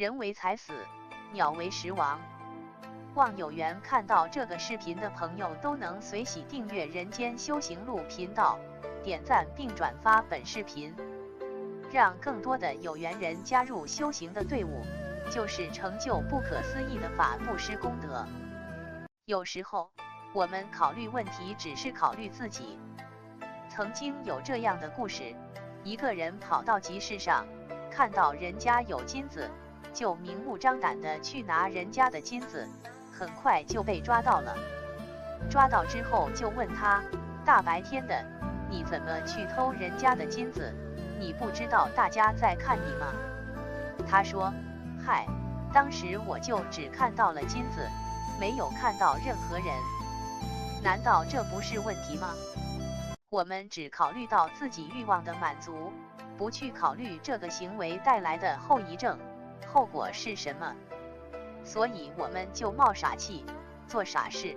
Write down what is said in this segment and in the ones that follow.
人为财死，鸟为食亡。望有缘看到这个视频的朋友都能随喜订阅人间修行路频道，点赞并转发本视频，让更多的有缘人加入修行的队伍，就是成就不可思议的法布施功德。有时候我们考虑问题只是考虑自己。曾经有这样的故事，一个人跑到集市上，看到人家有金子，就明目张胆地去拿人家的金子，很快就被抓到了。抓到之后就问他，大白天的，你怎么去偷人家的金子？你不知道大家在看你吗？他说，嗨，当时我就只看到了金子，没有看到任何人。难道这不是问题吗？我们只考虑到自己欲望的满足，不去考虑这个行为带来的后遗症，后果是什么，所以我们就冒傻气，做傻事。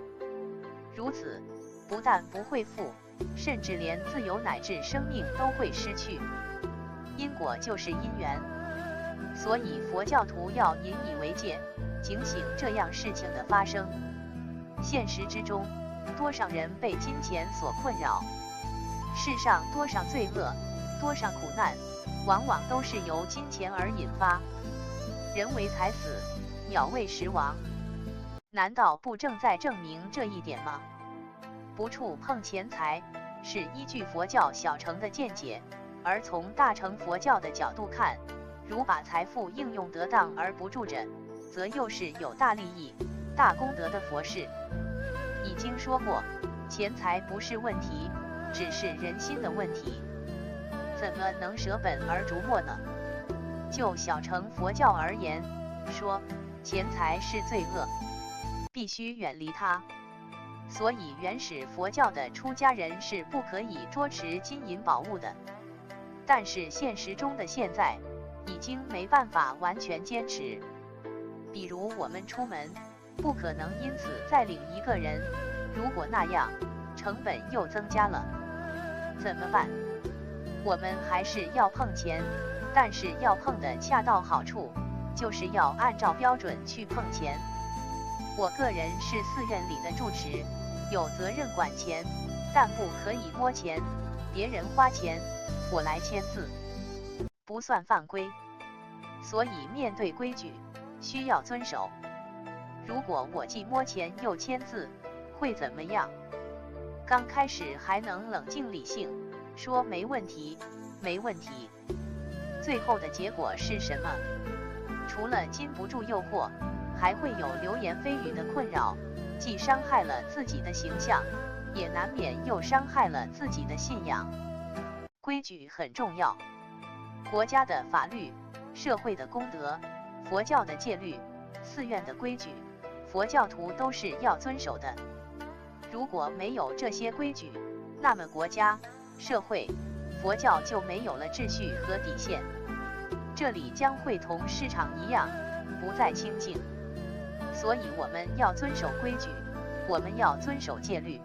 如此，不但不会富，甚至连自由乃至生命都会失去。因果就是因缘，所以佛教徒要引以为戒，警醒这样事情的发生。现实之中，多少人被金钱所困扰，世上多少罪恶，多少苦难，往往都是由金钱而引发。人为财死，鸟为食亡，难道不正在证明这一点吗？不触碰钱财，是依据佛教小乘的见解，而从大乘佛教的角度看，如把财富应用得当而不住着，则又是有大利益、大功德的佛事。已经说过，钱财不是问题，只是人心的问题。怎么能舍本而逐末呢？就小乘佛教而言，说钱财是罪恶，必须远离它。所以原始佛教的出家人是不可以捉持金银宝物的。但是现实中的现在，已经没办法完全坚持。比如我们出门，不可能因此再领一个人，如果那样，成本又增加了，怎么办？我们还是要碰钱，但是要碰的恰到好处，就是要按照标准去碰钱。我个人是寺院里的住持，有责任管钱，但不可以摸钱，别人花钱，我来签字，不算犯规。所以面对规矩，需要遵守。如果我既摸钱又签字，会怎么样？刚开始还能冷静理性，说没问题，没问题。最后的结果是什么？除了禁不住诱惑，还会有流言蜚语的困扰，既伤害了自己的形象，也难免又伤害了自己的信仰。规矩很重要，国家的法律、社会的公德、佛教的戒律、寺院的规矩，佛教徒都是要遵守的。如果没有这些规矩，那么国家、社会、佛教就没有了秩序和底线，这里将会同市场一样，不再清净。所以我们要遵守规矩，我们要遵守戒律。